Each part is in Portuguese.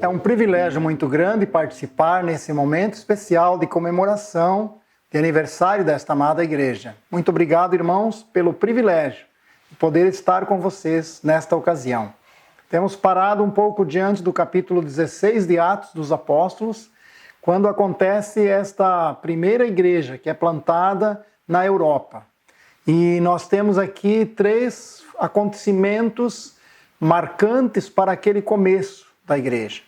É um privilégio muito grande participar nesse momento especial de comemoração de aniversário desta amada igreja. Muito obrigado, irmãos, pelo privilégio de poder estar com vocês nesta ocasião. Temos parado um pouco diante do capítulo 16 de Atos dos Apóstolos, quando acontece esta primeira igreja que é plantada na Europa. E nós temos aqui 3 acontecimentos marcantes para aquele começo da igreja.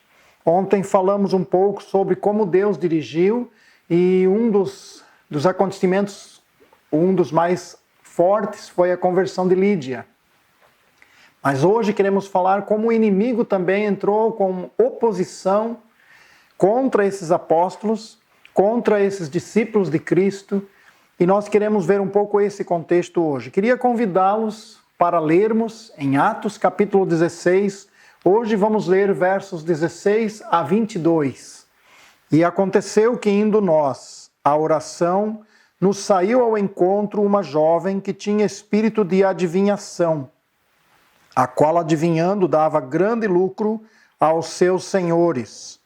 Ontem falamos um pouco sobre como Deus dirigiu e um dos acontecimentos, um dos mais fortes foi a conversão de Lídia. Mas hoje queremos falar como o inimigo também entrou com oposição contra esses apóstolos, contra esses discípulos de Cristo, e nós queremos ver um pouco esse contexto hoje. Queria convidá-los para lermos em Atos capítulo 16. Hoje vamos ler versos 16 a 22. E aconteceu que, indo nós à oração, nos saiu ao encontro uma jovem que tinha espírito de adivinhação, a qual, adivinhando, dava grande lucro aos seus senhores.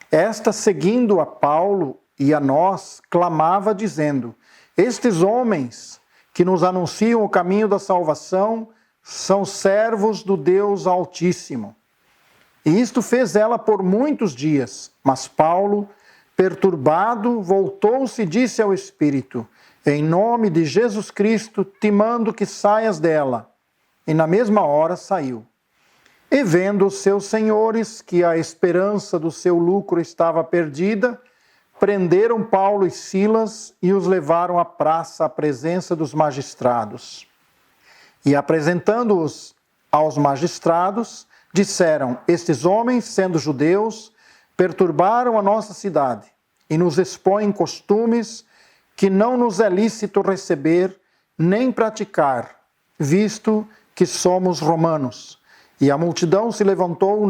Esta, seguindo a Paulo e a nós, clamava, dizendo: estes homens que nos anunciam o caminho da salvação são servos do Deus Altíssimo. E isto fez ela por muitos dias. Mas Paulo, perturbado, voltou-se e disse ao Espírito: em nome de Jesus Cristo, te mando que saias dela. E na mesma hora saiu. E vendo os seus senhores que a esperança do seu lucro estava perdida, prenderam Paulo e Silas e os levaram à praça à presença dos magistrados. E apresentando-os aos magistrados, disseram: estes homens, sendo judeus, perturbaram a nossa cidade e nos expõem costumes que não nos é lícito receber nem praticar, visto que somos romanos. E a multidão se levantou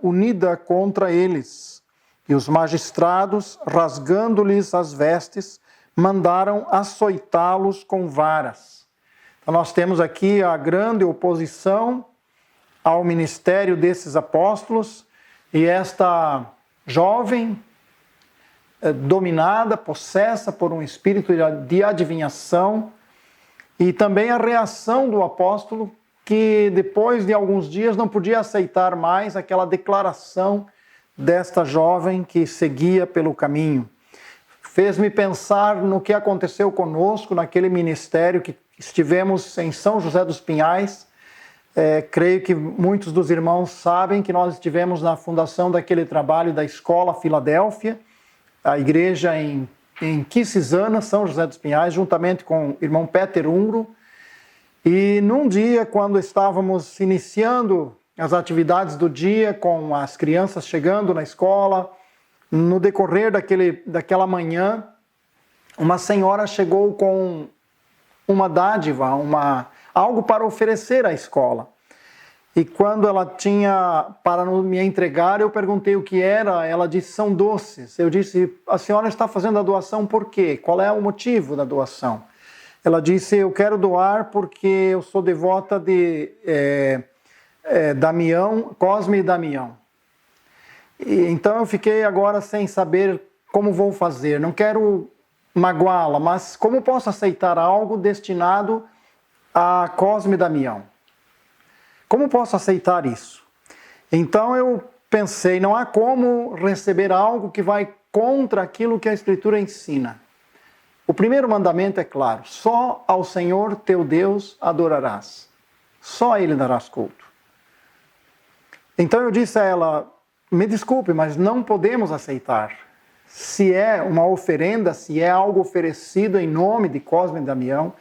unida contra eles. E os magistrados, rasgando-lhes as vestes, mandaram açoitá-los com varas. Então nós temos aqui a grande oposição ao ministério desses apóstolos, e esta jovem, dominada, possessa por um espírito de adivinhação, e também a reação do apóstolo, que depois de alguns dias não podia aceitar mais aquela declaração desta jovem que seguia pelo caminho. Fez-me pensar no que aconteceu conosco naquele ministério que estivemos em São José dos Pinhais. Creio que muitos dos irmãos sabem que nós estivemos na fundação daquele trabalho da Escola Filadélfia, a igreja em Quisizana, São José dos Pinhais, juntamente com o irmão Peter Unro. E num dia, quando estávamos iniciando as atividades do dia, com as crianças chegando na escola, no decorrer daquela manhã, uma senhora chegou com uma dádiva, algo para oferecer à escola. E quando ela tinha para me entregar, eu perguntei o que era. Ela disse: são doces. Eu disse: a senhora está fazendo a doação por quê? Qual é o motivo da doação? Ela disse: eu quero doar porque eu sou devota de Damião, Cosme e Damião. E então eu fiquei agora sem saber como vou fazer. Não quero magoá-la, mas como posso aceitar algo destinado a Cosme e Damião? Como posso aceitar isso? Então eu pensei, não há como receber algo que vai contra aquilo que a Escritura ensina. O primeiro mandamento é claro: só ao Senhor teu Deus adorarás. Só a Ele darás culto. Então eu disse a ela: me desculpe, mas não podemos aceitar. Se é uma oferenda, se é algo oferecido em nome de Cosme e Damião.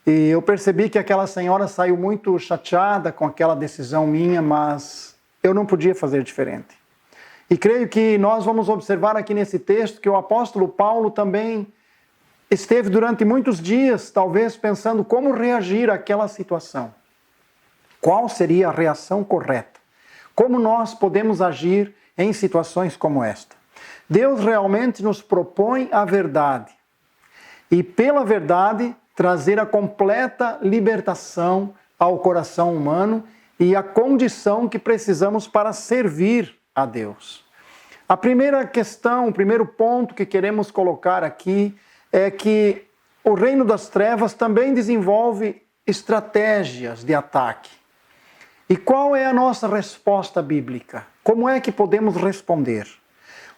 E eu percebi que aquela senhora saiu muito chateada com aquela decisão minha, mas eu não podia fazer diferente. E creio que nós vamos observar aqui nesse texto que o apóstolo Paulo também esteve durante muitos dias, talvez, pensando como reagir àquela situação. Qual seria a reação correta? Como nós podemos agir em situações como esta? Deus realmente nos propõe a verdade. E pela verdade, trazer a completa libertação ao coração humano e a condição que precisamos para servir a Deus. A primeira questão, o primeiro ponto que queremos colocar aqui é que o reino das trevas também desenvolve estratégias de ataque. E qual é a nossa resposta bíblica? Como é que podemos responder?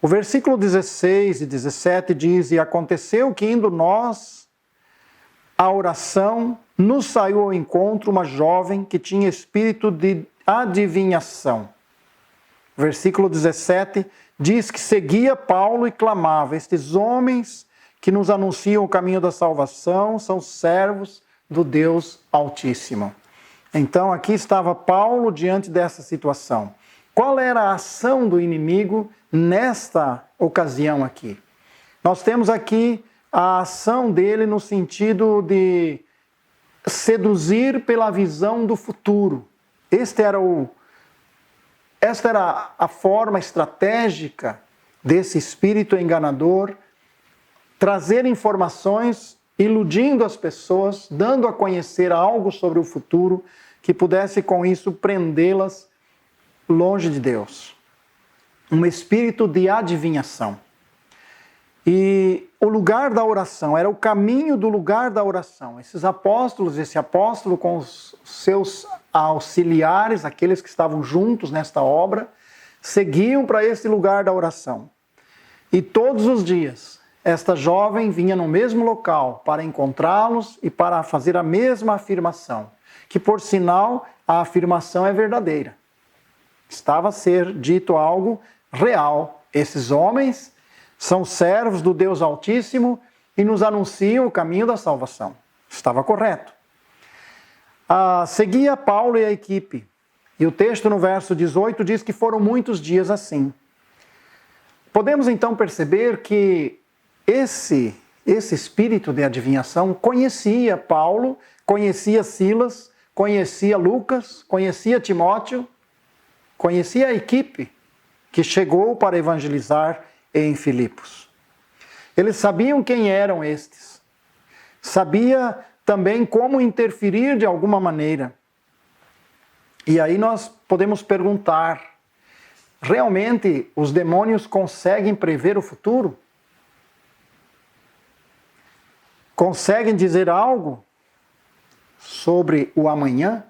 O versículo 16 e 17 diz: E aconteceu que indo nós à oração, nos saiu ao encontro uma jovem que tinha espírito de adivinhação. Versículo 17 diz que seguia Paulo e clamava: Estes homens que nos anunciam o caminho da salvação são servos do Deus Altíssimo. Então aqui estava Paulo diante dessa situação. Qual era a ação do inimigo nesta ocasião aqui? Nós temos aqui a ação dele no sentido de seduzir pela visão do futuro. Esta era a forma estratégica desse espírito enganador, trazer informações, iludindo as pessoas, dando a conhecer algo sobre o futuro, que pudesse com isso prendê-las longe de Deus. Um espírito de adivinhação. E o lugar da oração, era o caminho do lugar da oração. Esses apóstolos, esse apóstolo com os seus auxiliares, aqueles que estavam juntos nesta obra, seguiam para esse lugar da oração. E todos os dias, esta jovem vinha no mesmo local para encontrá-los e para fazer a mesma afirmação, que por sinal a afirmação é verdadeira. Estava a ser dito algo real. Esses homens são servos do Deus Altíssimo e nos anunciam o caminho da salvação. Estava correto. Seguia Paulo e a equipe. E o texto no verso 18 diz que foram muitos dias assim. Podemos então perceber que esse espírito de adivinhação conhecia Paulo, conhecia Silas, conhecia Lucas, conhecia Timóteo, conhecia a equipe que chegou para evangelizar em Filipos. Eles sabiam quem eram estes. Sabia também como interferir de alguma maneira. E aí nós podemos perguntar: realmente os demônios conseguem prever o futuro? Conseguem dizer algo sobre o amanhã?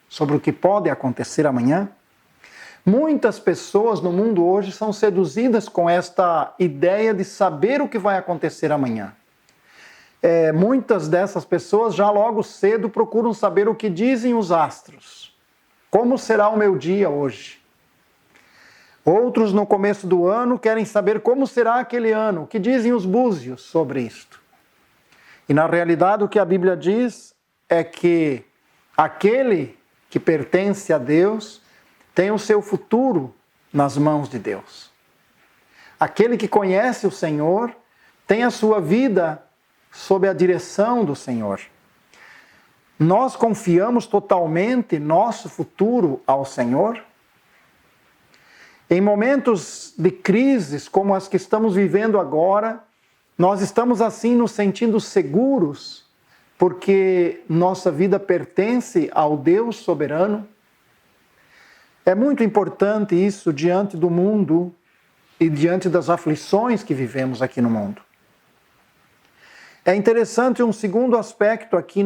Sobre o que pode acontecer amanhã? Muitas pessoas no mundo hoje são seduzidas com esta ideia de saber o que vai acontecer amanhã. Muitas dessas pessoas já logo cedo procuram saber o que dizem os astros. Como será o meu dia hoje? Outros no começo do ano querem saber como será aquele ano, o que dizem os búzios sobre isto. E na realidade o que a Bíblia diz é que aquele que pertence a Deus tem o seu futuro nas mãos de Deus. Aquele que conhece o Senhor tem a sua vida sob a direção do Senhor. Nós confiamos totalmente nosso futuro ao Senhor? Em momentos de crises como as que estamos vivendo agora, nós estamos assim nos sentindo seguros porque nossa vida pertence ao Deus soberano? É muito importante isso diante do mundo e diante das aflições que vivemos aqui no mundo. É interessante um segundo aspecto aqui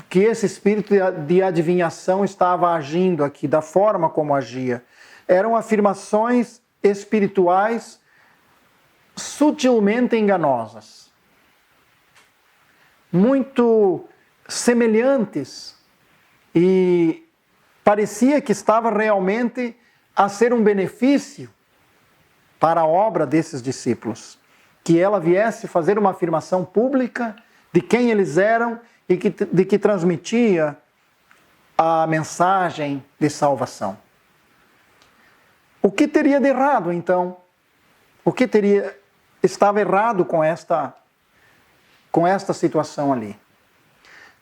que esse espírito de adivinhação estava agindo aqui, da forma como agia. Eram afirmações espirituais sutilmente enganosas, muito semelhantes, e parecia que estava realmente a ser um benefício para a obra desses discípulos, que ela viesse fazer uma afirmação pública de quem eles eram e de que transmitia a mensagem de salvação. O que teria de errado, então? O que estava errado com esta situação ali?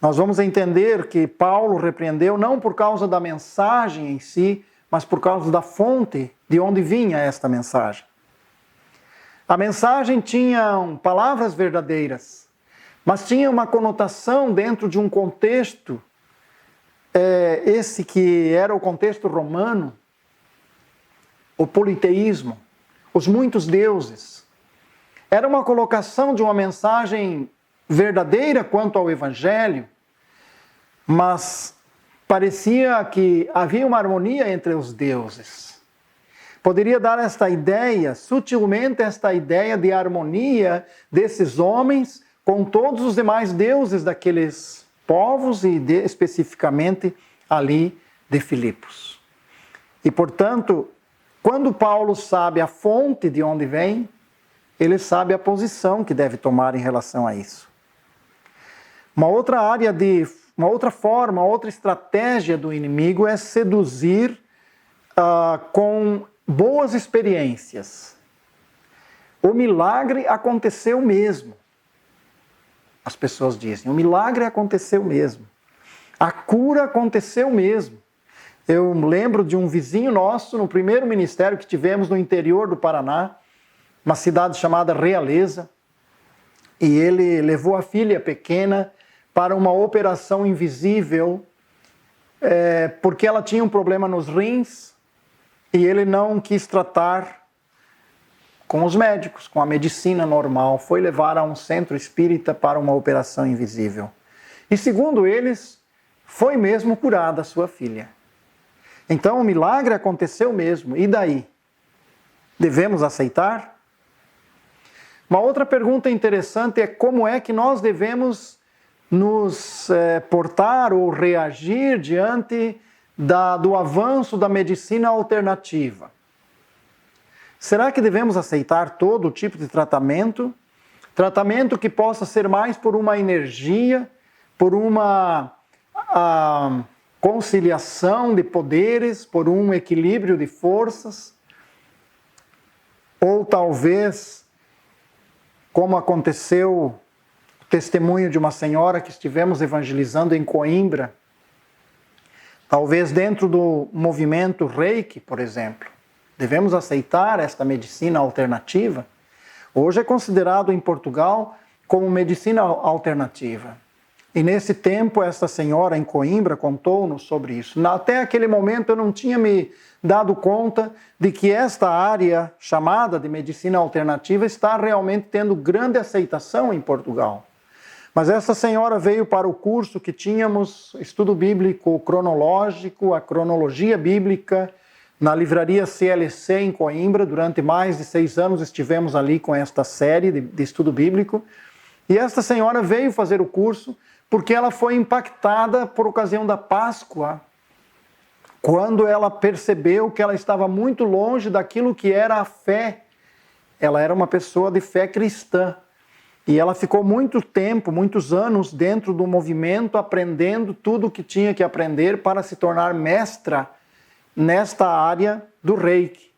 Nós vamos entender que Paulo repreendeu não por causa da mensagem em si, mas por causa da fonte de onde vinha esta mensagem. A mensagem tinha palavras verdadeiras, mas tinha uma conotação dentro de um contexto, esse que era o contexto romano, o politeísmo, os muitos deuses. Era uma colocação de uma mensagem verdadeira quanto ao Evangelho, mas parecia que havia uma harmonia entre os deuses. Poderia dar esta ideia, sutilmente esta ideia de harmonia desses homens com todos os demais deuses daqueles povos e especificamente ali de Filipos. E portanto, quando Paulo sabe a fonte de onde vem, ele sabe a posição que deve tomar em relação a isso. Uma outra forma, outra estratégia do inimigo é seduzir com boas experiências. O milagre aconteceu mesmo. As pessoas dizem, o milagre aconteceu mesmo. A cura aconteceu mesmo. Eu lembro de um vizinho nosso, no primeiro ministério que tivemos no interior do Paraná, uma cidade chamada Realeza, e ele levou a filha pequena para uma operação invisível, porque ela tinha um problema nos rins, e ele não quis tratar com os médicos, com a medicina normal, foi levar a um centro espírita para uma operação invisível. E segundo eles, foi mesmo curada a sua filha. Então o milagre aconteceu mesmo, e daí? Devemos aceitar? Uma outra pergunta interessante é como é que nós devemos nos portar ou reagir diante do avanço da medicina alternativa. Será que devemos aceitar todo tipo de tratamento? Tratamento que possa ser mais por uma energia, por uma conciliação de poderes, por um equilíbrio de forças? Ou talvez, como aconteceu o testemunho de uma senhora que estivemos evangelizando em Coimbra, talvez dentro do movimento Reiki, por exemplo, devemos aceitar esta medicina alternativa? Hoje é considerado em Portugal como medicina alternativa. E nesse tempo, essa senhora em Coimbra contou-nos sobre isso. Até aquele momento eu não tinha me dado conta de que esta área chamada de medicina alternativa está realmente tendo grande aceitação em Portugal. Mas essa senhora veio para o curso que tínhamos, estudo bíblico cronológico, a cronologia bíblica, na livraria CLC em Coimbra. Durante mais de 6 anos estivemos ali com esta série de estudo bíblico. E esta senhora veio fazer o curso porque ela foi impactada por ocasião da Páscoa, quando ela percebeu que ela estava muito longe daquilo que era a fé. Ela era uma pessoa de fé cristã. E ela ficou muito tempo, muitos anos dentro do movimento, aprendendo tudo o que tinha que aprender para se tornar mestra nesta área do Reiki.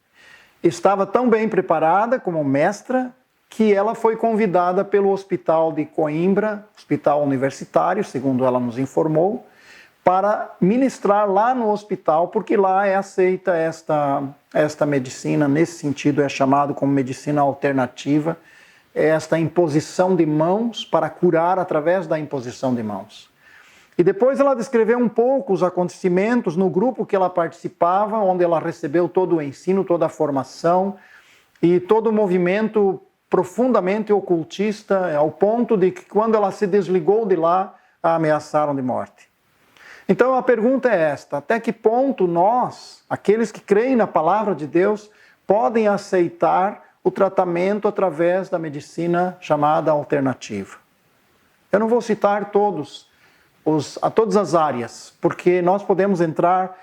Estava tão bem preparada como mestra que ela foi convidada pelo Hospital de Coimbra, hospital universitário, segundo ela nos informou, para ministrar lá no hospital, porque lá é aceita esta medicina, nesse sentido é chamado como medicina alternativa, esta imposição de mãos para curar através da imposição de mãos. E depois ela descreveu um pouco os acontecimentos no grupo que ela participava, onde ela recebeu todo o ensino, toda a formação e todo o movimento profundamente ocultista, ao ponto de que quando ela se desligou de lá, a ameaçaram de morte. Então a pergunta é esta: até que ponto nós, aqueles que creem na palavra de Deus, podem aceitar o tratamento através da medicina chamada alternativa? Eu não vou citar todas as áreas, porque nós podemos entrar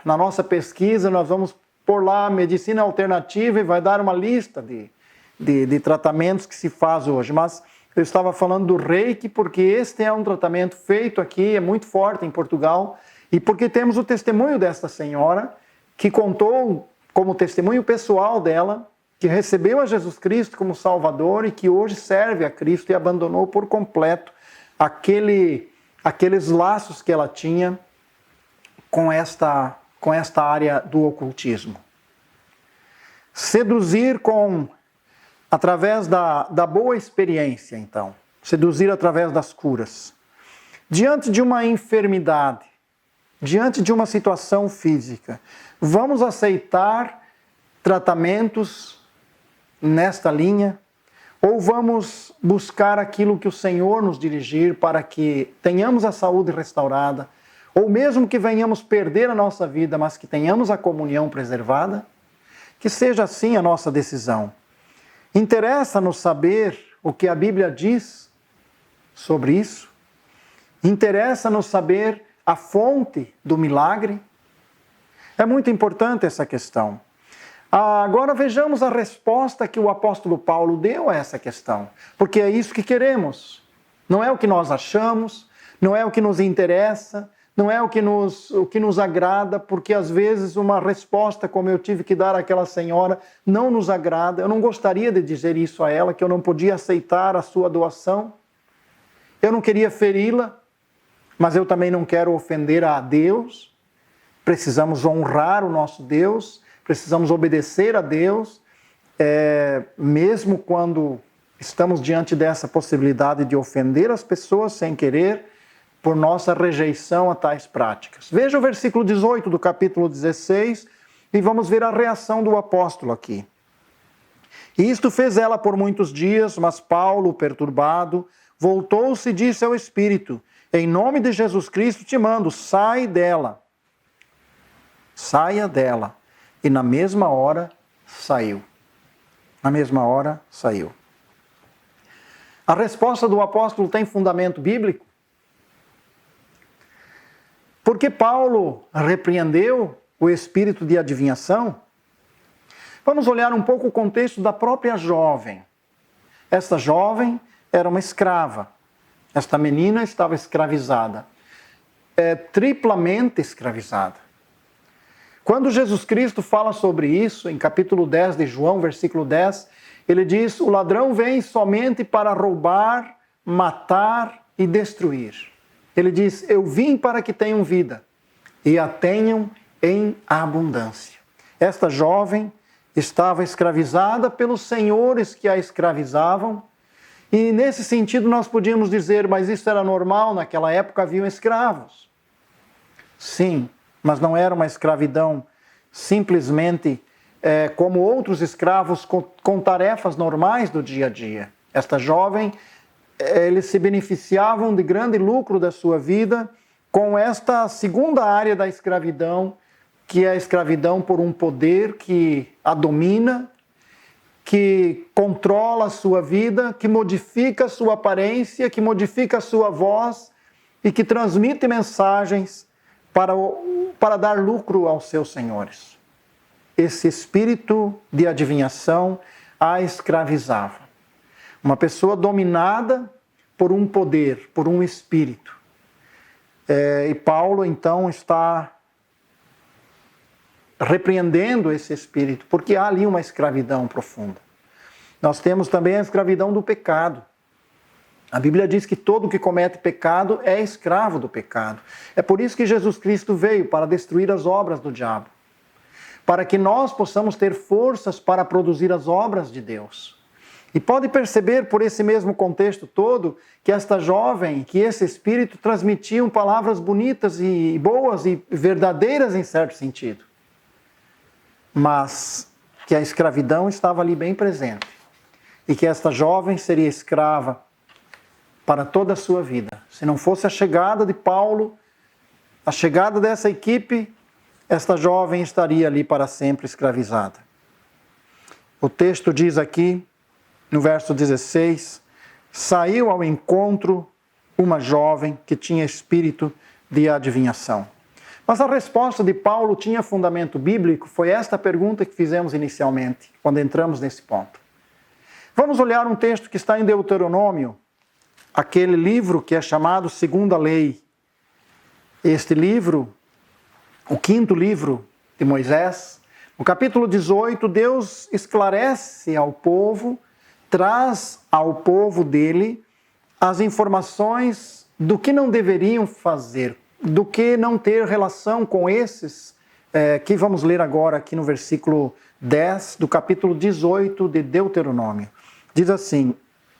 na nossa pesquisa, nós vamos pôr lá medicina alternativa e vai dar uma lista de tratamentos que se faz hoje. Mas eu estava falando do Reiki porque este é um tratamento feito aqui, é muito forte em Portugal, e porque temos o testemunho desta senhora que contou como testemunho pessoal dela, que recebeu a Jesus Cristo como Salvador e que hoje serve a Cristo e abandonou por completo aqueles laços que ela tinha com esta área do ocultismo. Seduzir através da boa experiência, então. Seduzir através das curas. Diante de uma enfermidade, diante de uma situação física, vamos aceitar tratamentos nesta linha? Ou vamos buscar aquilo que o Senhor nos dirigir para que tenhamos a saúde restaurada, ou mesmo que venhamos perder a nossa vida, mas que tenhamos a comunhão preservada? Que seja assim a nossa decisão. Interessa-nos saber o que a Bíblia diz sobre isso? Interessa-nos saber a fonte do milagre? É muito importante essa questão. Agora vejamos a resposta que o apóstolo Paulo deu a essa questão, porque é isso que queremos. Não é o que nós achamos, não é o que nos interessa, não é o que nos agrada, porque às vezes uma resposta, como eu tive que dar àquela senhora, não nos agrada. Eu não gostaria de dizer isso a ela, que eu não podia aceitar a sua doação. Eu não queria feri-la, mas eu também não quero ofender a Deus. Precisamos honrar o nosso Deus, precisamos obedecer a Deus, mesmo quando estamos diante dessa possibilidade de ofender as pessoas sem querer, por nossa rejeição a tais práticas. Veja o versículo 18 do capítulo 16 e vamos ver a reação do apóstolo aqui. E isto fez ela por muitos dias, mas Paulo, perturbado, voltou-se e disse ao Espírito: em nome de Jesus Cristo te mando, sai dela. Saia dela. E na mesma hora saiu. Na mesma hora saiu. A resposta do apóstolo tem fundamento bíblico? Porque Paulo repreendeu o espírito de adivinhação? Vamos olhar um pouco o contexto da própria jovem. Esta jovem era uma escrava. Esta menina estava escravizada. Triplamente escravizada. Quando Jesus Cristo fala sobre isso, em capítulo 10 de João, versículo 10, ele diz: o ladrão vem somente para roubar, matar e destruir. Ele diz: eu vim para que tenham vida e a tenham em abundância. Esta jovem estava escravizada pelos senhores que a escravizavam, e nesse sentido nós podíamos dizer: mas isso era normal, naquela época haviam escravos. Sim, mas não era uma escravidão simplesmente como outros escravos com tarefas normais do dia a dia. Esta jovem, eles se beneficiavam de grande lucro da sua vida com esta segunda área da escravidão, que é a escravidão por um poder que a domina, que controla a sua vida, que modifica a sua aparência, que modifica a sua voz e que transmite mensagens para dar lucro aos seus senhores. Esse espírito de adivinhação a escravizava. Uma pessoa dominada por um poder, por um espírito. E Paulo, então, está repreendendo esse espírito, porque há ali uma escravidão profunda. Nós temos também a escravidão do pecado. A Bíblia diz que todo que comete pecado é escravo do pecado. É por isso que Jesus Cristo veio, para destruir as obras do diabo. Para que nós possamos ter forças para produzir as obras de Deus. E pode perceber por esse mesmo contexto todo que esta jovem, que esse espírito transmitiam palavras bonitas e boas e verdadeiras em certo sentido. Mas que a escravidão estava ali bem presente. E que esta jovem seria escrava para toda a sua vida. Se não fosse a chegada de Paulo, a chegada dessa equipe, esta jovem estaria ali para sempre escravizada. O texto diz aqui, no verso 16, saiu ao encontro uma jovem que tinha espírito de adivinhação. Mas a resposta de Paulo tinha fundamento bíblico? Foi esta pergunta que fizemos inicialmente, quando entramos nesse ponto. Vamos olhar um texto que está em Deuteronômio, aquele livro que é chamado Segunda Lei. Este livro, o 5º livro de Moisés, no capítulo 18, Deus esclarece ao povo, traz ao povo dele as informações do que não deveriam fazer, do que não ter relação com esses, que vamos ler agora aqui no versículo 10 do capítulo 18 de Deuteronômio. Diz assim: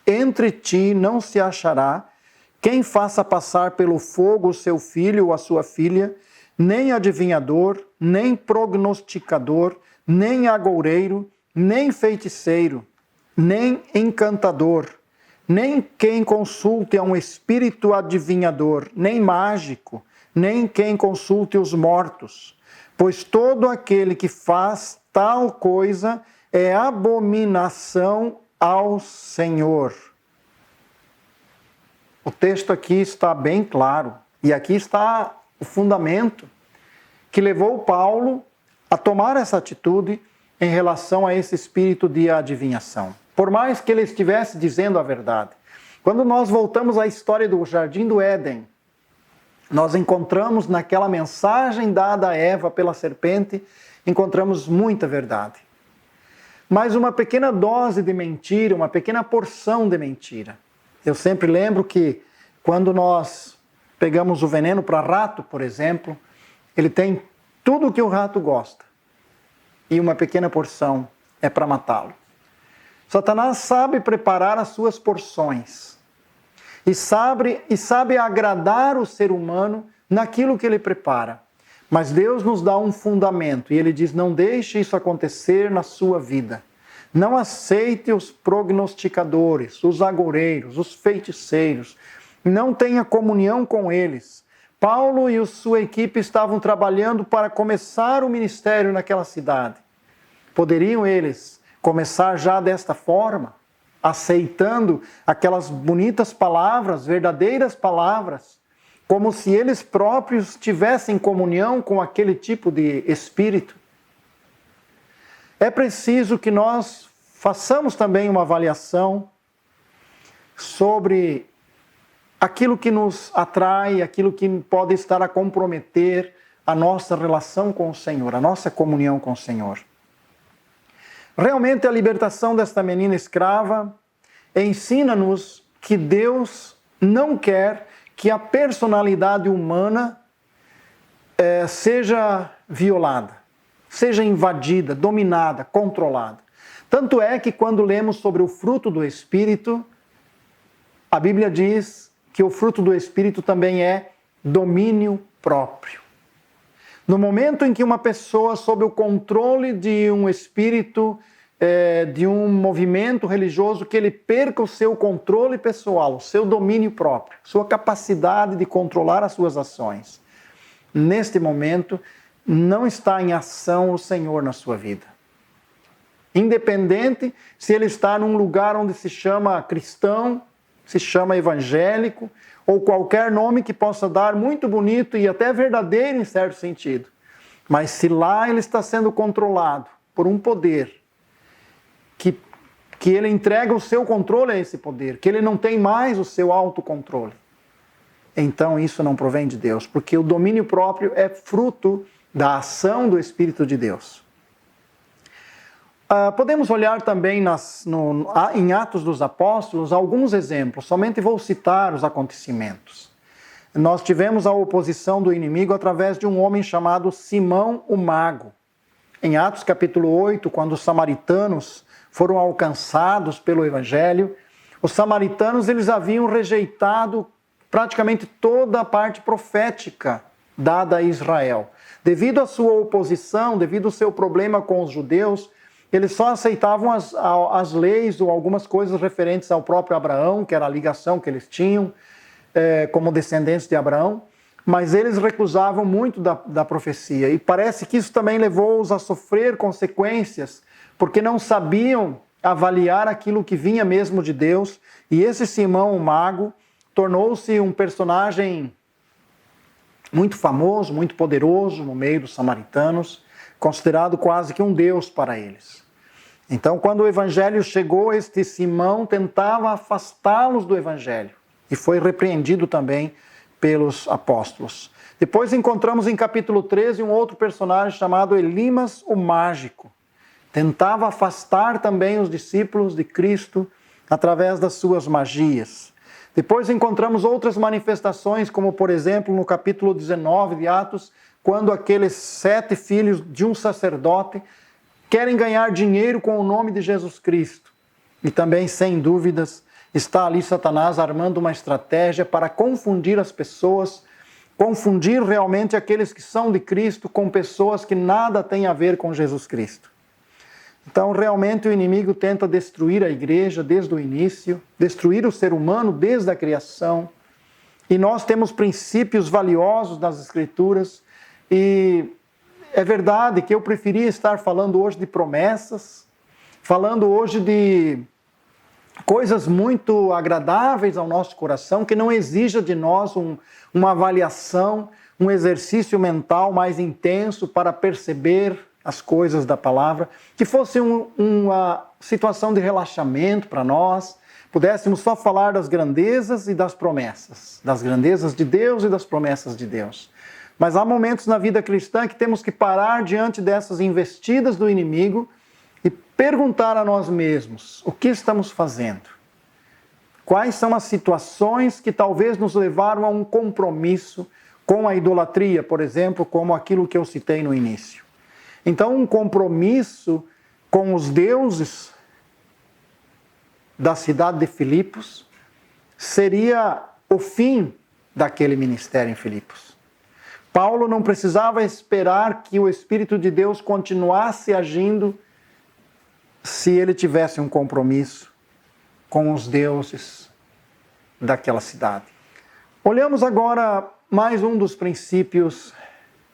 entre ti não se achará quem faça passar pelo fogo o seu filho ou a sua filha, nem adivinhador, nem prognosticador, nem agoureiro, nem feiticeiro, nem encantador, nem quem consulte a um espírito adivinhador, nem mágico, nem quem consulte os mortos, pois todo aquele que faz tal coisa é abominação ao Senhor. O texto aqui está bem claro, e aqui está o fundamento que levou Paulo a tomar essa atitude em relação a esse espírito de adivinhação. Por mais que ele estivesse dizendo a verdade. Quando nós voltamos à história do Jardim do Éden, nós encontramos naquela mensagem dada a Eva pela serpente, encontramos muita verdade. Mas uma pequena dose de mentira, uma pequena porção de mentira. Eu sempre lembro que quando nós pegamos o veneno para rato, por exemplo, ele tem tudo o que o rato gosta. E uma pequena porção é para matá-lo. Satanás sabe preparar as suas porções. E sabe agradar o ser humano naquilo que ele prepara. Mas Deus nos dá um fundamento e ele diz: não deixe isso acontecer na sua vida. Não aceite os prognosticadores, os agoureiros, os feiticeiros. Não tenha comunhão com eles. Paulo e sua equipe estavam trabalhando para começar o ministério naquela cidade. Poderiam eles começar já desta forma, aceitando aquelas bonitas palavras, verdadeiras palavras, como se eles próprios tivessem comunhão com aquele tipo de espírito? É preciso que nós façamos também uma avaliação sobre aquilo que nos atrai, aquilo que pode estar a comprometer a nossa relação com o Senhor, a nossa comunhão com o Senhor. Realmente a libertação desta menina escrava ensina-nos que Deus não quer que a personalidade humana seja violada, seja invadida, dominada, controlada. Tanto é que quando lemos sobre o fruto do Espírito, a Bíblia diz que o fruto do Espírito também é domínio próprio. No momento em que uma pessoa, sob o controle de um espírito, de um movimento religioso, que ele perca o seu controle pessoal, o seu domínio próprio, sua capacidade de controlar as suas ações, neste momento não está em ação o Senhor na sua vida. Independente se ele está num lugar onde se chama cristão, se chama evangélico, ou qualquer nome que possa dar muito bonito e até verdadeiro em certo sentido. Mas se lá ele está sendo controlado por um poder, que ele entrega o seu controle a esse poder, que ele não tem mais o seu autocontrole, então isso não provém de Deus, porque o domínio próprio é fruto da ação do Espírito de Deus. Podemos olhar também em Atos dos Apóstolos alguns exemplos, somente vou citar os acontecimentos. Nós tivemos a oposição do inimigo através de um homem chamado Simão o Mago. Em Atos capítulo 8, quando os samaritanos foram alcançados pelo Evangelho, os samaritanos eles haviam rejeitado praticamente toda a parte profética dada a Israel. Devido à sua oposição, devido ao seu problema com os judeus, eles só aceitavam as leis ou algumas coisas referentes ao próprio Abraão, que era a ligação que eles tinham como descendentes de Abraão, mas eles recusavam muito da profecia. E parece que isso também levou-os a sofrer consequências, porque não sabiam avaliar aquilo que vinha mesmo de Deus. E esse Simão, o mago, tornou-se um personagem muito famoso, muito poderoso no meio dos samaritanos, considerado quase que um deus para eles. Então, quando o evangelho chegou, este Simão tentava afastá-los do evangelho e foi repreendido também pelos apóstolos. Depois encontramos em capítulo 13 um outro personagem chamado Elimas o Mágico. Tentava afastar também os discípulos de Cristo através das suas magias. Depois encontramos outras manifestações, como por exemplo no capítulo 19 de Atos, quando aqueles 7 filhos de um sacerdote querem ganhar dinheiro com o nome de Jesus Cristo. E também, sem dúvidas, está ali Satanás armando uma estratégia para confundir as pessoas, confundir realmente aqueles que são de Cristo com pessoas que nada têm a ver com Jesus Cristo. Então, realmente, o inimigo tenta destruir a igreja desde o início, destruir o ser humano desde a criação. E nós temos princípios valiosos das Escrituras. E é verdade que eu preferia estar falando hoje de promessas, falando hoje de coisas muito agradáveis ao nosso coração, que não exija de nós uma avaliação, um exercício mental mais intenso para perceber as coisas da palavra, que fosse uma situação de relaxamento para nós, pudéssemos só falar das grandezas e das promessas, das grandezas de Deus e das promessas de Deus. Mas há momentos na vida cristã que temos que parar diante dessas investidas do inimigo e perguntar a nós mesmos: o que estamos fazendo? Quais são as situações que talvez nos levaram a um compromisso com a idolatria, por exemplo, como aquilo que eu citei no início? Então, um compromisso com os deuses da cidade de Filipos seria o fim daquele ministério em Filipos. Paulo não precisava esperar que o Espírito de Deus continuasse agindo se ele tivesse um compromisso com os deuses daquela cidade. Olhamos agora mais um dos princípios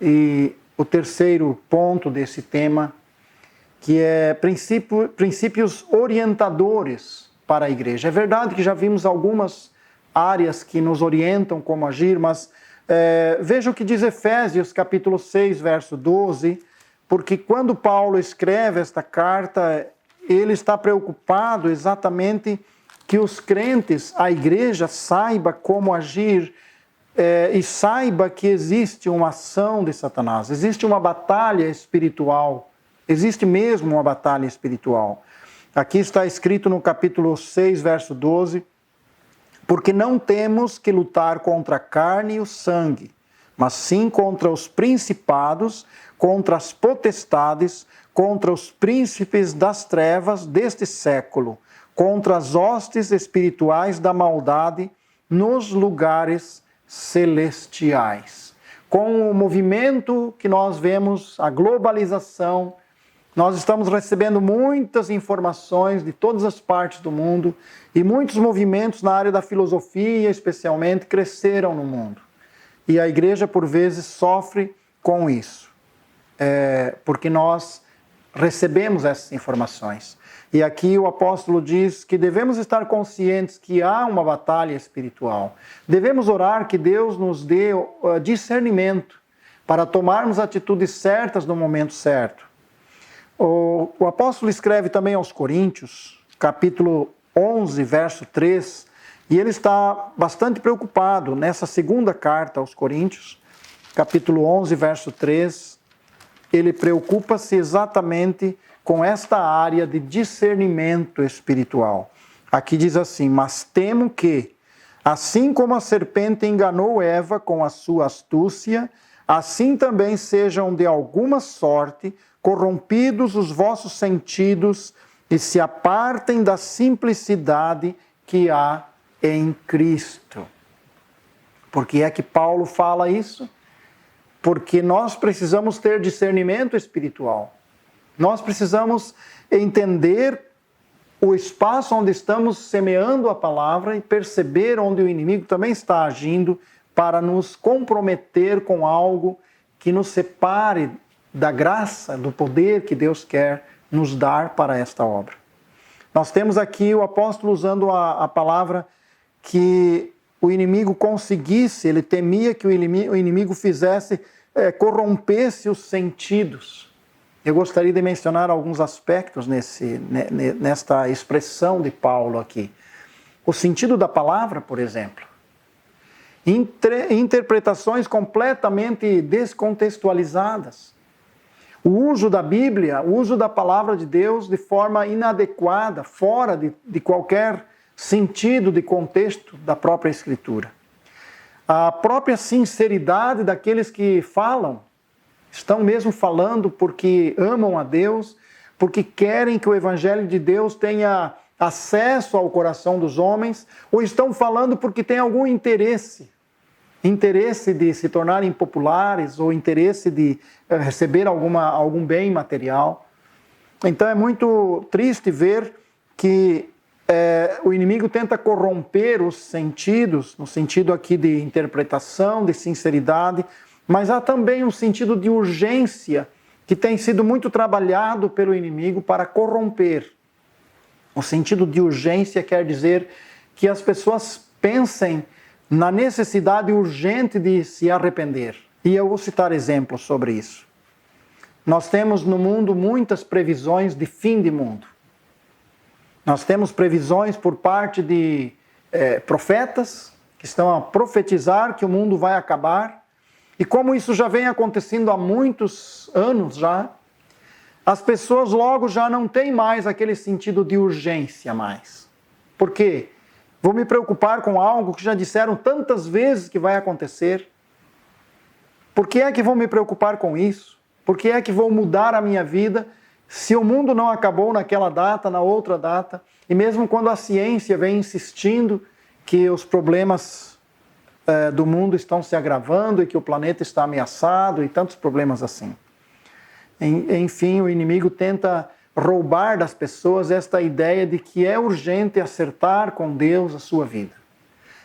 e o terceiro ponto desse tema, que é princípios orientadores para a igreja. É verdade que já vimos algumas áreas que nos orientam como agir, mas veja o que diz Efésios capítulo 6, verso 12, porque quando Paulo escreve esta carta, ele está preocupado exatamente que os crentes, a igreja, saiba como agir e saiba que existe uma ação de Satanás, existe uma batalha espiritual, existe mesmo uma batalha espiritual. Aqui está escrito no capítulo 6, verso 12, porque não temos que lutar contra a carne e o sangue, mas sim contra os principados, contra as potestades, contra os príncipes das trevas deste século, contra as hostes espirituais da maldade nos lugares celestiais. Com o movimento que nós vemos, a globalização, nós estamos recebendo muitas informações de todas as partes do mundo e muitos movimentos na área da filosofia, especialmente, cresceram no mundo. E a igreja, por vezes, sofre com isso, porque nós recebemos essas informações. E aqui o apóstolo diz que devemos estar conscientes que há uma batalha espiritual. Devemos orar que Deus nos dê discernimento para tomarmos atitudes certas no momento certo. O apóstolo escreve também aos Coríntios, capítulo 11, verso 3, e ele está bastante preocupado nessa segunda carta aos Coríntios, capítulo 11, verso 3, ele preocupa-se exatamente com esta área de discernimento espiritual. Aqui diz assim: mas temo que, assim como a serpente enganou Eva com a sua astúcia, assim também sejam de alguma sorte corrompidos os vossos sentidos e se apartem da simplicidade que há em Cristo. Por que é que Paulo fala isso? Porque nós precisamos ter discernimento espiritual. Nós precisamos entender o espaço onde estamos semeando a palavra e perceber onde o inimigo também está agindo para nos comprometer com algo que nos separe da graça, do poder que Deus quer nos dar para esta obra. Nós temos aqui o apóstolo usando a palavra que o inimigo conseguisse, ele temia que o inimigo fizesse, corrompesse os sentidos. Eu gostaria de mencionar alguns aspectos nesta expressão de Paulo aqui. O sentido da palavra, por exemplo. Interpretações completamente descontextualizadas. O uso da Bíblia, o uso da palavra de Deus de forma inadequada, fora de qualquer sentido de contexto da própria Escritura. A própria sinceridade daqueles que falam, estão mesmo falando porque amam a Deus, porque querem que o Evangelho de Deus tenha acesso ao coração dos homens, ou estão falando porque tem algum interesse de se tornarem populares, ou interesse de receber algum bem material. Então é muito triste ver que o inimigo tenta corromper os sentidos, no sentido aqui de interpretação, de sinceridade, mas há também um sentido de urgência que tem sido muito trabalhado pelo inimigo para corromper. O sentido de urgência quer dizer que as pessoas pensem na necessidade urgente de se arrepender. E eu vou citar exemplos sobre isso. Nós temos no mundo muitas previsões de fim de mundo. Nós temos previsões por parte de profetas que estão a profetizar que o mundo vai acabar. E como isso já vem acontecendo há muitos anos já, as pessoas logo já não têm mais aquele sentido de urgência mais. Por quê? Vou me preocupar com algo que já disseram tantas vezes que vai acontecer. Por que é que vou me preocupar com isso? Por que é que vou mudar a minha vida se o mundo não acabou naquela data, na outra data? E mesmo quando a ciência vem insistindo que os problemas do mundo estão se agravando e que o planeta está ameaçado e tantos problemas assim. Enfim, o inimigo tenta roubar das pessoas esta ideia de que é urgente acertar com Deus a sua vida.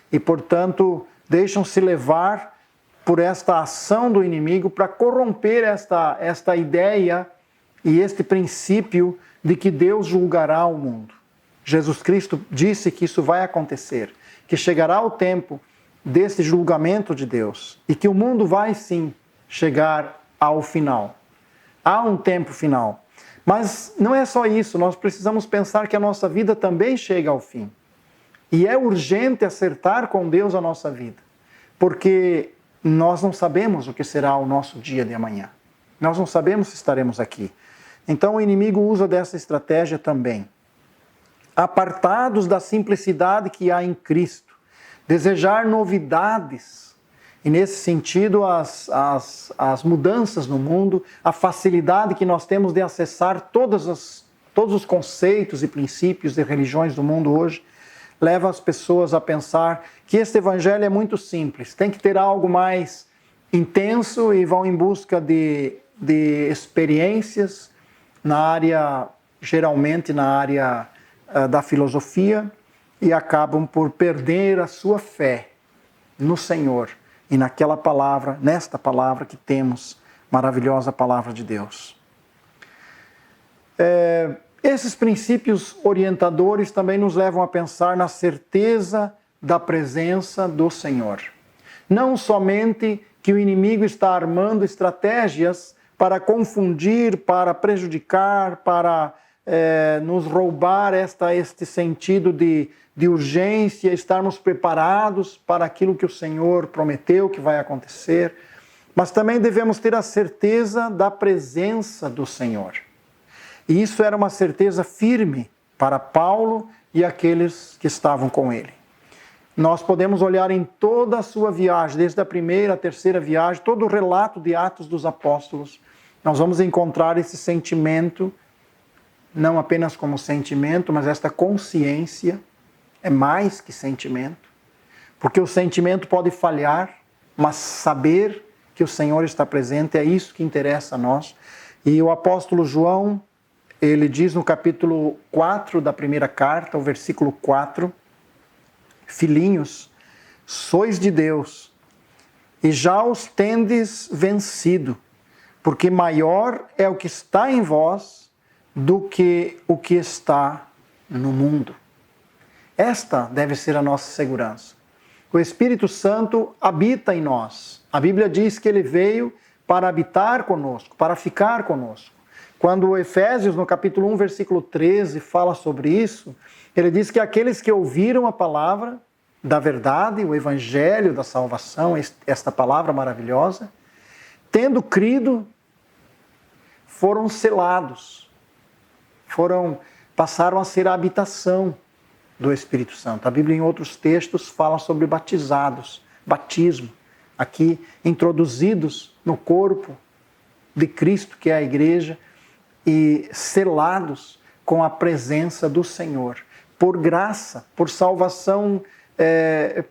E, portanto, deixam-se levar por esta ação do inimigo para corromper esta ideia e este princípio de que Deus julgará o mundo. Jesus Cristo disse que isso vai acontecer, que chegará o tempo desse julgamento de Deus e que o mundo vai sim chegar ao final. Há um tempo final. Mas não é só isso, nós precisamos pensar que a nossa vida também chega ao fim. E é urgente acertar com Deus a nossa vida, porque nós não sabemos o que será o nosso dia de amanhã. Nós não sabemos se estaremos aqui. Então o inimigo usa dessa estratégia também. Apartados da simplicidade que há em Cristo, desejar novidades, e nesse sentido as mudanças no mundo, a facilidade que nós temos de acessar todos os conceitos e princípios de religiões do mundo hoje, leva as pessoas a pensar que este evangelho é muito simples, tem que ter algo mais intenso e vão em busca de experiências geralmente na área da filosofia, e acabam por perder a sua fé no Senhor e naquela palavra, nesta palavra que temos, maravilhosa palavra de Deus. Esses princípios orientadores também nos levam a pensar na certeza da presença do Senhor. Não somente que o inimigo está armando estratégias para confundir, para prejudicar, para nos roubar este sentido de urgência, estarmos preparados para aquilo que o Senhor prometeu que vai acontecer, mas também devemos ter a certeza da presença do Senhor. E isso era uma certeza firme para Paulo e aqueles que estavam com ele. Nós podemos olhar em toda a sua viagem, desde a primeira à terceira viagem, todo o relato de Atos dos Apóstolos, nós vamos encontrar esse sentimento, não apenas como sentimento, mas esta consciência é mais que sentimento, porque o sentimento pode falhar, mas saber que o Senhor está presente é isso que interessa a nós. E o apóstolo João, ele diz no capítulo 4 da primeira carta, o versículo 4, filhinhos, sois de Deus, e já os tendes vencido, porque maior é o que está em vós do que o que está no mundo. Esta deve ser a nossa segurança. O Espírito Santo habita em nós. A Bíblia diz que ele veio para habitar conosco, para ficar conosco. Quando Efésios, no capítulo 1, versículo 13, fala sobre isso, ele diz que aqueles que ouviram a palavra da verdade, o evangelho da salvação, esta palavra maravilhosa, tendo crido, foram selados, passaram a ser a habitação do Espírito Santo. A Bíblia, em outros textos, fala sobre batizados, batismo, aqui introduzidos no corpo de Cristo, que é a igreja, e selados com a presença do Senhor, por graça, por salvação,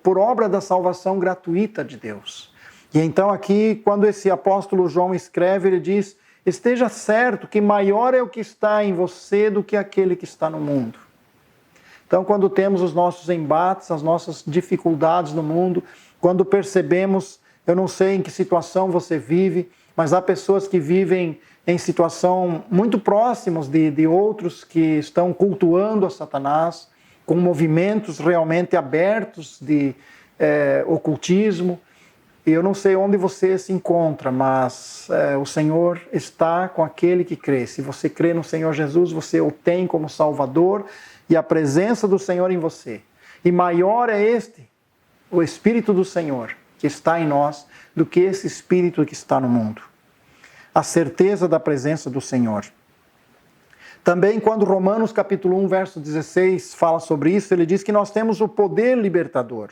por obra da salvação gratuita de Deus. E então aqui, quando esse apóstolo João escreve, ele diz, esteja certo que maior é o que está em você do que aquele que está no mundo. Então, quando temos os nossos embates, as nossas dificuldades no mundo, quando percebemos, eu não sei em que situação você vive, mas há pessoas que vivem em situação muito próximos de outros que estão cultuando a Satanás, com movimentos realmente abertos de ocultismo. E eu não sei onde você se encontra, mas o Senhor está com aquele que crê. Se você crê no Senhor Jesus, você o tem como Salvador e a presença do Senhor em você. E maior é o Espírito do Senhor, que está em nós, do que esse Espírito que está no mundo. A certeza da presença do Senhor. Também quando Romanos capítulo 1, verso 16 fala sobre isso, ele diz que nós temos o poder libertador.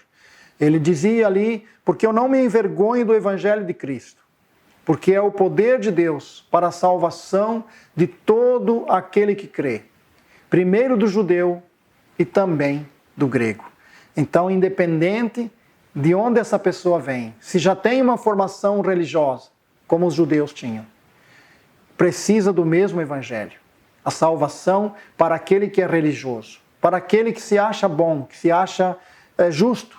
Ele dizia ali, porque eu não me envergonho do Evangelho de Cristo, porque é o poder de Deus para a salvação de todo aquele que crê, primeiro do judeu e também do grego. Então, independente de onde essa pessoa vem, se já tem uma formação religiosa, como os judeus tinham, precisa do mesmo Evangelho. A salvação para aquele que é religioso, para aquele que se acha bom, que se acha justo,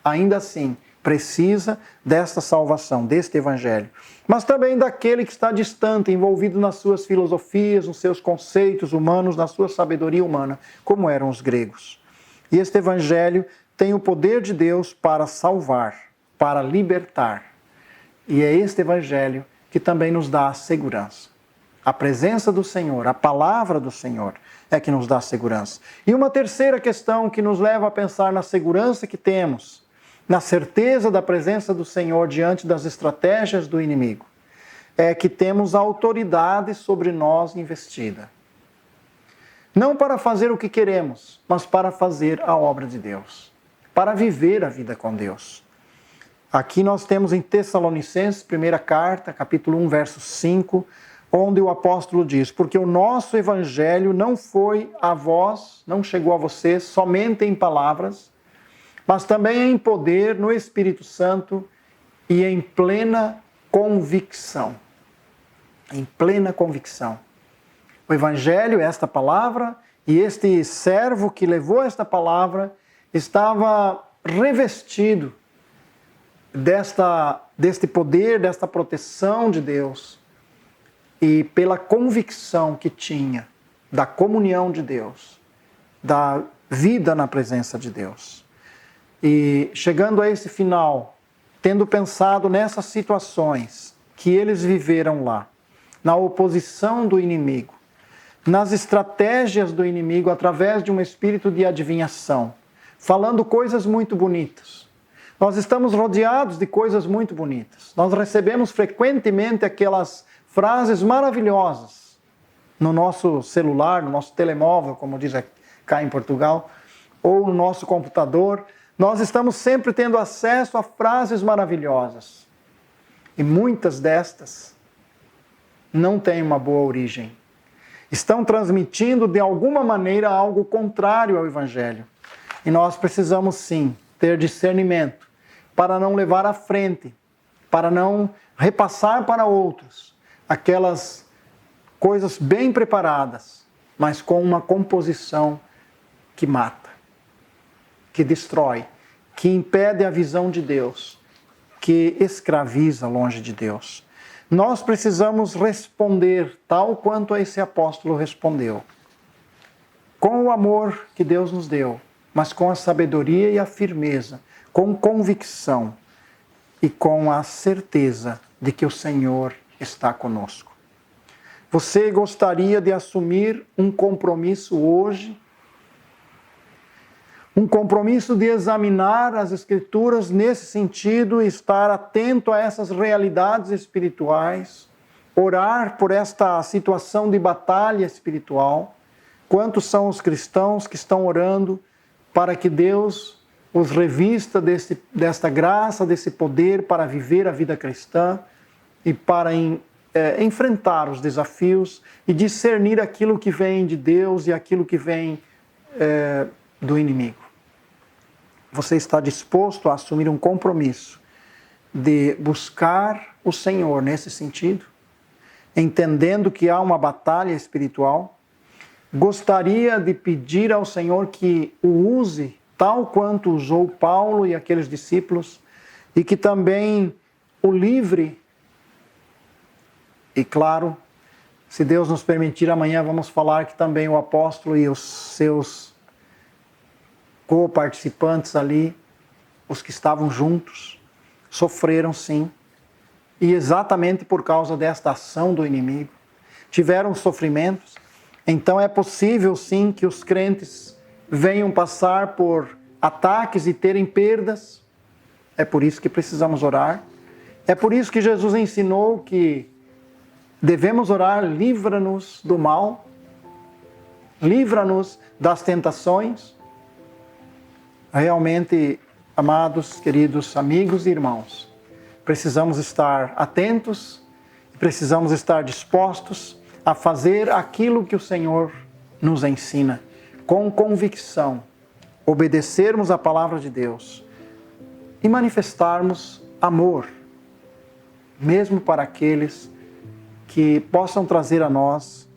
ainda assim, precisa desta salvação, deste Evangelho. Mas também daquele que está distante, envolvido nas suas filosofias, nos seus conceitos humanos, na sua sabedoria humana, como eram os gregos. E este Evangelho tem o poder de Deus para salvar, para libertar. E é este Evangelho que também nos dá a segurança. A presença do Senhor, a palavra do Senhor é que nos dá segurança. E uma terceira questão que nos leva a pensar na segurança que temos, na certeza da presença do Senhor diante das estratégias do inimigo, é que temos a autoridade sobre nós investida. Não para fazer o que queremos, mas para fazer a obra de Deus, para viver a vida com Deus. Aqui nós temos em Tessalonicenses, primeira carta, capítulo 1, verso 5, onde o apóstolo diz, porque o nosso evangelho não foi a vós, não chegou a vocês somente em palavras, mas também em poder, no Espírito Santo e em plena convicção. Em plena convicção. O evangelho, esta palavra, e este servo que levou esta palavra, estava revestido deste poder, desta proteção de Deus, e pela convicção que tinha da comunhão de Deus, da vida na presença de Deus. E chegando a esse final, tendo pensado nessas situações que eles viveram lá, na oposição do inimigo, nas estratégias do inimigo através de um espírito de adivinhação, falando coisas muito bonitas. Nós estamos rodeados de coisas muito bonitas. Nós recebemos frequentemente aquelas frases maravilhosas no nosso celular, no nosso telemóvel, como diz cá em Portugal, ou no nosso computador. Nós estamos sempre tendo acesso a frases maravilhosas. E muitas destas não têm uma boa origem. Estão transmitindo de alguma maneira algo contrário ao Evangelho. E nós precisamos sim ter discernimento para não levar à frente, para não repassar para outros aquelas coisas bem preparadas, mas com uma composição que mata, que destrói, que impede a visão de Deus, que escraviza longe de Deus. Nós precisamos responder tal quanto esse apóstolo respondeu, com o amor que Deus nos deu, mas com a sabedoria e a firmeza, com convicção e com a certeza de que o Senhor está conosco. Você gostaria de assumir um compromisso hoje? Um compromisso de examinar as Escrituras nesse sentido, estar atento a essas realidades espirituais, orar por esta situação de batalha espiritual. Quantos são os cristãos que estão orando para que Deus os revista desta graça, desse poder para viver a vida cristã e para enfrentar os desafios e discernir aquilo que vem de Deus e aquilo que vem do inimigo? Você está disposto a assumir um compromisso de buscar o Senhor nesse sentido? entendendo que há uma batalha espiritual, gostaria de pedir ao Senhor que o use tal quanto usou Paulo e aqueles discípulos, e que também o livre. E claro, se Deus nos permitir, amanhã vamos falar que também o apóstolo e os seus co-participantes ali, os que estavam juntos, sofreram sim. E exatamente por causa desta ação do inimigo, tiveram sofrimentos. Então é possível sim que os crentes venham passar por ataques e terem perdas. É por isso que precisamos orar. É por isso que Jesus ensinou que devemos orar: livra-nos do mal, livra-nos das tentações. Realmente, amados, queridos amigos e irmãos, precisamos estar atentos, precisamos estar dispostos a fazer aquilo que o Senhor nos ensina, com convicção, obedecermos a palavra de Deus e manifestarmos amor, mesmo para aqueles que possam trazer a nós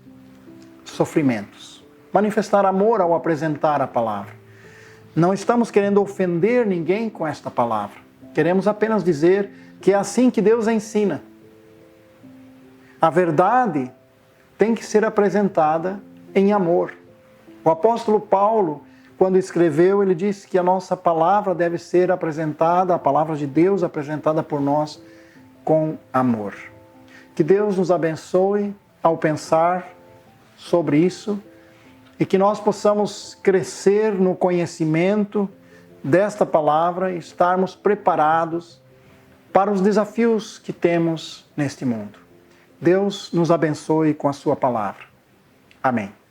sofrimentos. Manifestar amor ao apresentar a palavra. Não estamos querendo ofender ninguém com esta palavra. Queremos apenas dizer que é assim que Deus ensina. A verdade tem que ser apresentada em amor. O apóstolo Paulo, quando escreveu, ele disse que a nossa palavra deve ser apresentada, a palavra de Deus apresentada por nós com amor. Que Deus nos abençoe ao pensar sobre isso e que nós possamos crescer no conhecimento desta palavra e estarmos preparados para os desafios que temos neste mundo. Deus nos abençoe com a sua palavra. Amém.